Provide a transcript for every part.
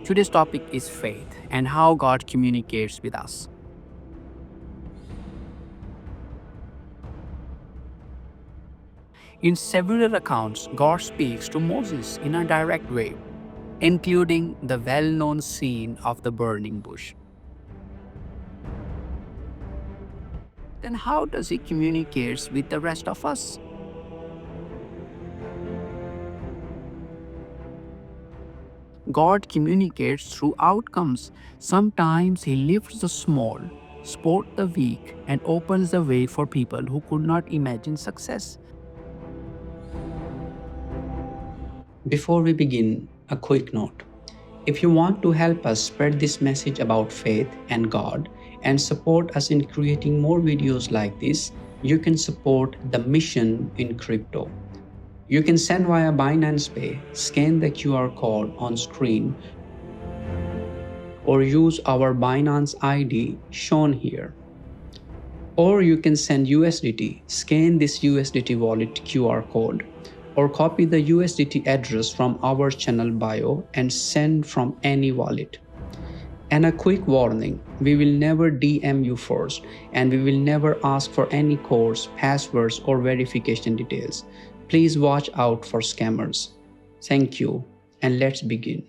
Today's topic is faith and how God communicates with us. In several accounts, God speaks to Moses in a direct way, including the well known scene of the burning bush. Then, how does He communicate with the rest of us? God communicates through outcomes. Sometimes He lifts the small, supports the weak, and opens the way for people who could not imagine success. Before we begin, a quick note. If you want to help us spread this message about faith and God and support us in creating more videos like this, you can support the mission in crypto. You can send via Binance Pay, scan the QR code on screen, or use our Binance ID shown here. Or you can send USDT, scan this USDT wallet QR code, or copy the USDT address from our channel bio and send from any wallet. And a quick warning, we will never DM you first, and we will never ask for any codes, passwords, or verification details. Please watch out for scammers. Thank you, and let's begin.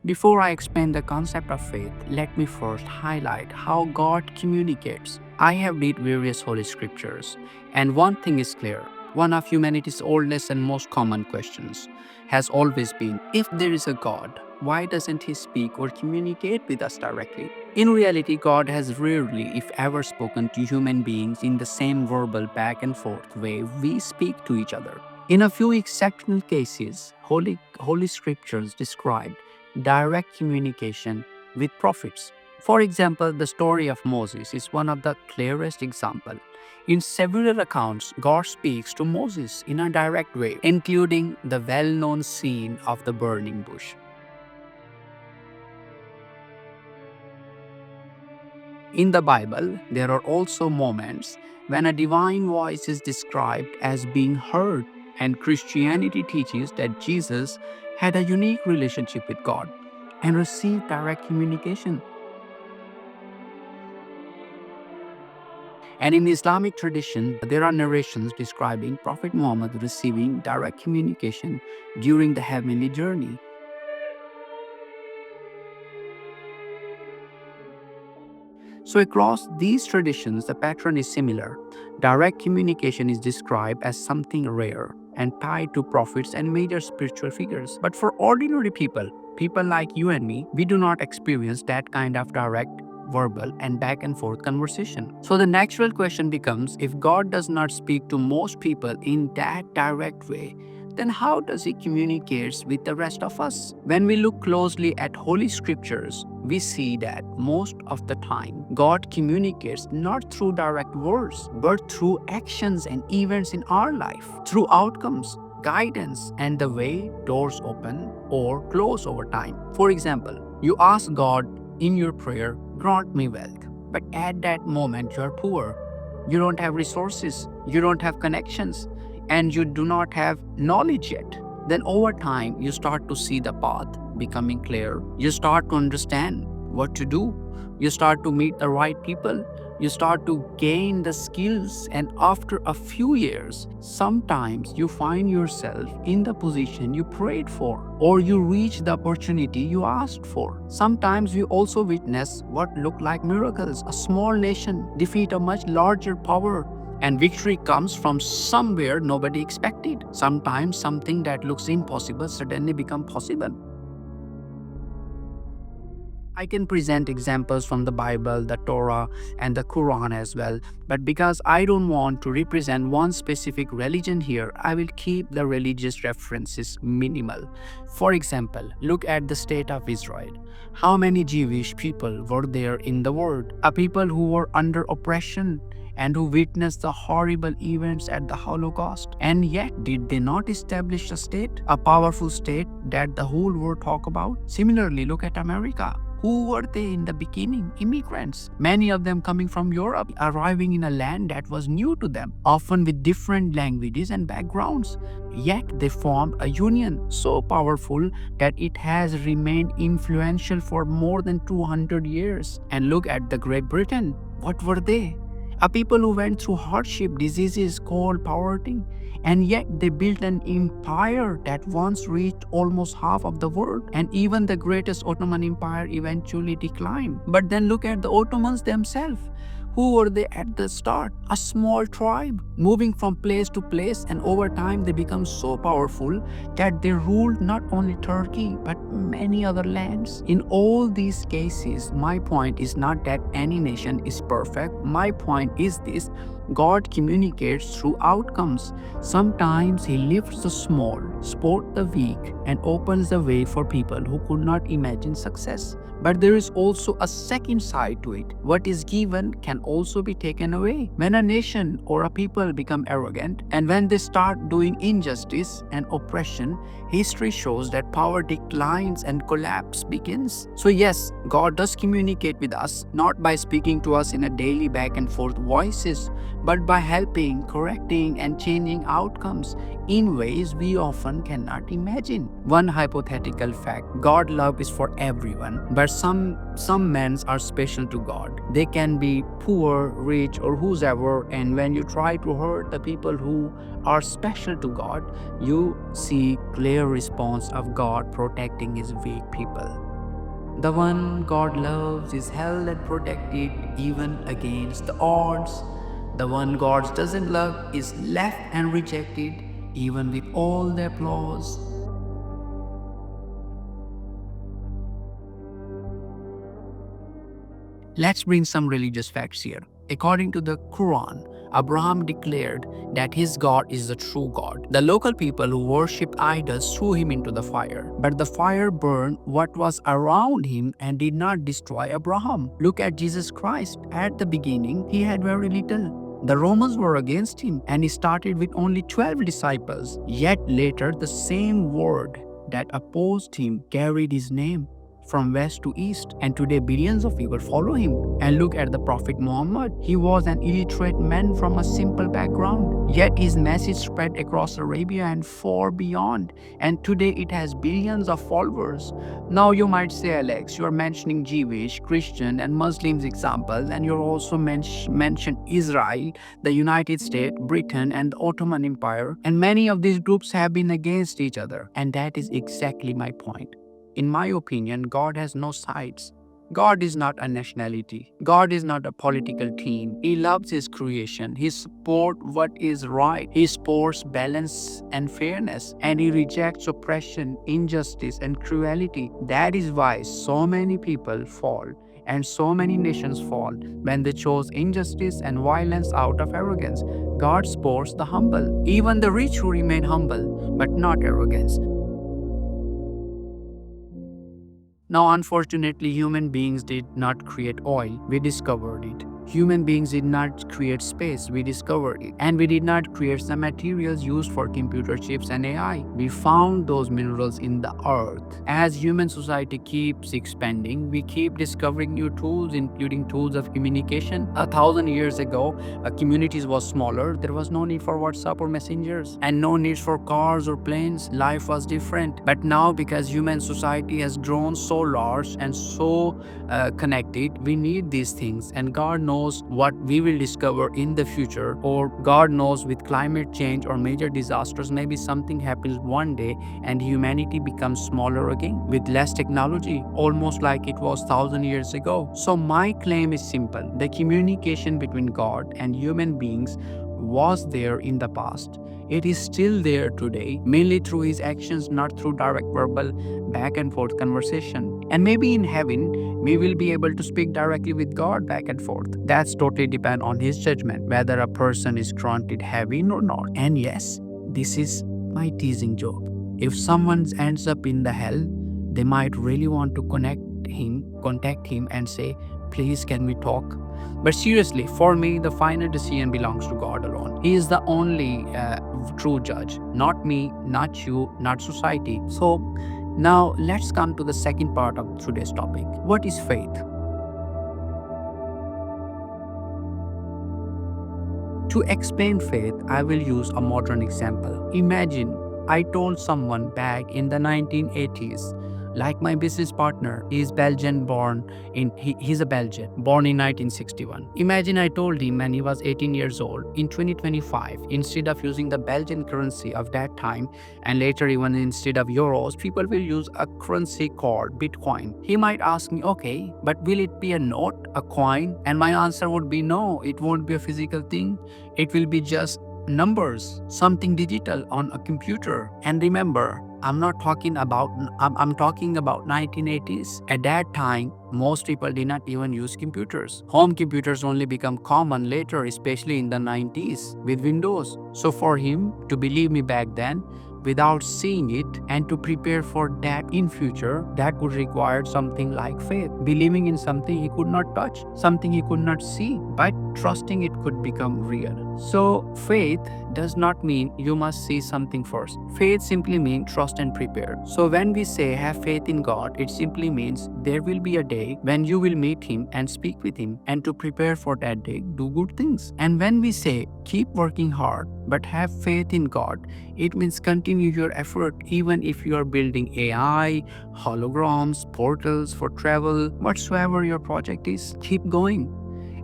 Before I explain the concept of faith, let me first highlight how God communicates. I have read various holy scriptures, and one thing is clear. One of humanity's oldest and most common questions has always been, if there is a God, why doesn't He speak or communicate with us directly? In reality, God has rarely, if ever, spoken to human beings in the same verbal back and forth way we speak to each other. In a few exceptional cases, holy scriptures described direct communication with prophets. For example, the story of Moses is one of the clearest examples. In several accounts, God speaks to Moses in a direct way, including the well-known scene of the burning bush. In the Bible, there are also moments when a divine voice is described as being heard, and Christianity teaches that Jesus had a unique relationship with God and received direct communication. And in Islamic tradition, there are narrations describing Prophet Muhammad receiving direct communication during the heavenly journey. So across these traditions, the pattern is similar. Direct communication is described as something rare and tied to prophets and major spiritual figures. But for ordinary people like you and me, we do not experience that kind of direct verbal and back and forth conversation. So the natural question becomes, if God does not speak to most people in that direct way, then how does He communicate with the rest of us? When we look closely at Holy Scriptures, we see that most of the time God communicates not through direct words, but through actions and events in our life, through outcomes, guidance, and the way doors open or close over time. For example, you ask God in your prayer, grant me wealth, but at that moment you are poor. You don't have resources, you don't have connections, and you do not have knowledge yet. Then over time, you start to see the path becoming clear. You start to understand what to do. You start to meet the right people. You start to gain the skills. And after a few years, sometimes you find yourself in the position you prayed for, or you reach the opportunity you asked for. Sometimes we also witness what look like miracles. A small nation defeat a much larger power, and victory comes from somewhere nobody expected. Sometimes something that looks impossible suddenly becomes possible. I can present examples from the Bible, the Torah, and the Quran as well. But because I don't want to represent one specific religion here, I will keep the religious references minimal. For example, look at the state of Israel. How many Jewish people were there in the world? A people who were under oppression and who witnessed the horrible events at the Holocaust. And yet, did they not establish a state, a powerful state that the whole world talk about? Similarly, look at America. Who were they in the beginning? Immigrants, many of them coming from Europe, arriving in a land that was new to them, often with different languages and backgrounds. Yet they formed a union so powerful that it has remained influential for more than 200 years. And look at the Great Britain. What were they? A people who went through hardship, diseases, cold, poverty, and yet they built an empire that once reached almost half of the world. And even the greatest Ottoman Empire eventually declined. But then look at the Ottomans themselves. Who were they at the start? A small tribe moving from place to place, and over time they become so powerful that they ruled not only Turkey but many other lands. In all these cases, my point is not that any nation is perfect. My point is this: God communicates through outcomes. Sometimes He lifts the small, supports the weak, and opens the way for people who could not imagine success. But there is also a second side to it. What is given can also be taken away. When a nation or a people become arrogant, and when they start doing injustice and oppression, history shows that power declines and collapse begins. So yes, God does communicate with us, not by speaking to us in a daily back and forth voices, but by helping, correcting, and changing outcomes in ways we often cannot imagine. One hypothetical fact: God love is for everyone, but some men are special to God. They can be poor, rich, or whosoever, and when you try to hurt the people who are special to God, you see clear response of God protecting His weak people. The one God loves is held and protected even against the odds. The one God doesn't love is left and rejected even with all their flaws. Let's bring some religious facts here. According to the Quran, Abraham declared that his God is the true God. The local people who worshipped idols threw him into the fire, but the fire burned what was around him and did not destroy Abraham. Look at Jesus Christ. At the beginning, he had very little. The Romans were against him, and he started with only 12 disciples. Yet later, the same word that opposed him carried his name from west to east, and today billions of people follow him. And look at the Prophet Muhammad. He was an illiterate man from a simple background, yet his message spread across Arabia and far beyond, and today it has billions of followers. Now you might say, Alex, you're mentioning Jewish, Christian, and Muslims examples, and you're also mentioned Israel, the United States, Britain, and the Ottoman Empire, and many of these groups have been against each other, and that is exactly my point. In my opinion, God has no sides. God is not a nationality. God is not a political team. He loves His creation. He supports what is right. He supports balance and fairness. And He rejects oppression, injustice, and cruelty. That is why so many people fall and so many nations fall when they chose injustice and violence out of arrogance. God supports the humble, even the rich who remain humble, but not arrogance. Now, unfortunately, human beings did not create oil, we discovered it. Human beings did not create space, we discovered it. And we did not create the materials used for computer chips and AI. We found those minerals in the earth. As human society keeps expanding, we keep discovering new tools, including tools of communication. 1,000 years ago, communities was smaller. There was no need for WhatsApp or messengers, and no need for cars or planes. Life was different. But now, because human society has grown so large and so connected, we need these things, and God knows what we will discover in the future, or God knows with climate change or major disasters, maybe something happens one day and humanity becomes smaller again with less technology, almost like it was 1,000 years ago. So my claim is simple: the communication between God and human beings was there in the past. It is still there today, mainly through His actions, not through direct verbal back and forth conversation. And maybe in heaven, we will be able to speak directly with God back and forth. That's totally depend on His judgment, whether a person is granted heaven or not. And yes, this is my teasing joke. If someone ends up in the hell, they might really want to contact him and say, please, can we talk? But seriously, for me, the final decision belongs to God alone. He is the only true judge, not me, not you, not society. So Now, let's come to the second part of today's topic. What is faith? To explain faith, I will use a modern example. Imagine I told someone back in the 1980s, like my business partner, he's Belgian born he's a Belgian, born in 1961. Imagine I told him when he was 18 years old, in 2025, instead of using the Belgian currency of that time, and later even instead of euros, people will use a currency called Bitcoin. He might ask me, okay, but will it be a note, a coin? And my answer would be no, it won't be a physical thing. It will be just numbers, something digital on a computer. And remember, I'm talking about 1980s. At that time, most people did not even use computers. Home computers only become common later, especially in the 90s with Windows. So for him to believe me back then, without seeing it, and to prepare for that in future, that would require something like faith, believing in something he could not touch, something he could not see, but trusting it could become real. So faith does not mean you must see something first. Faith simply means trust and prepare. So when we say have faith in God, it simply means there will be a day when you will meet him and speak with him, and to prepare for that day, do good things. And when we say keep working hard but have faith in God, it means continue your effort even if you are building AI, holograms, portals for travel, whatsoever your project is, keep going.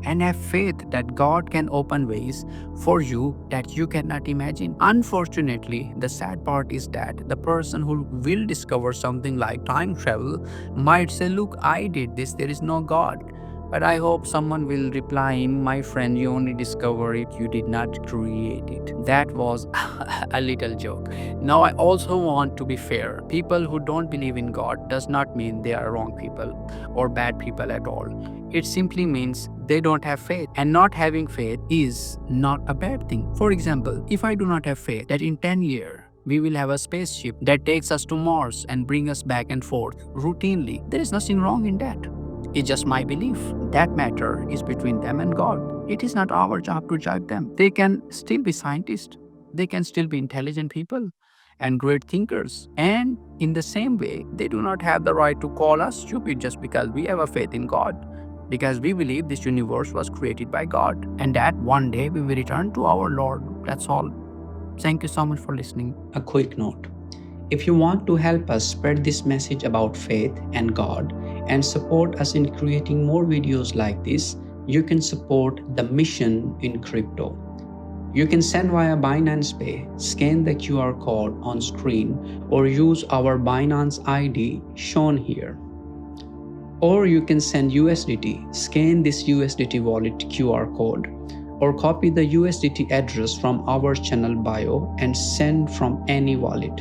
And have faith that God can open ways for you that you cannot imagine. Unfortunately, the sad part is that the person who will discover something like time travel might say, look, I did this, there is no God. But I hope someone will reply him, my friend, you only discover it, you did not create it. That was a little joke. Now, I also want to be fair. People who don't believe in God does not mean they are wrong people or bad people at all. It simply means they don't have faith. And not having faith is not a bad thing. For example, if I do not have faith that in 10 years, we will have a spaceship that takes us to Mars and bring us back and forth routinely, there is nothing wrong in that. It's just my belief. That matter is between them and God. It is not our job to judge them. They can still be scientists. They can still be intelligent people and great thinkers. And in the same way, they do not have the right to call us stupid just because we have a faith in God. Because we believe this universe was created by God and that one day we will return to our Lord. That's all. Thank you so much for listening. A quick note. If you want to help us spread this message about faith and God and support us in creating more videos like this, you can support the mission in crypto. You can send via Binance Pay, scan the QR code on screen, or use our Binance ID shown here. Or you can send USDT, scan this USDT wallet QR code, or copy the USDT address from our channel bio and send from any wallet.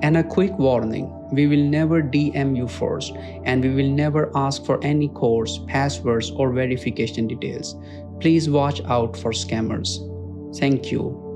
And a quick warning, we will never DM you first, and we will never ask for any codes, passwords, or verification details. Please watch out for scammers. Thank you.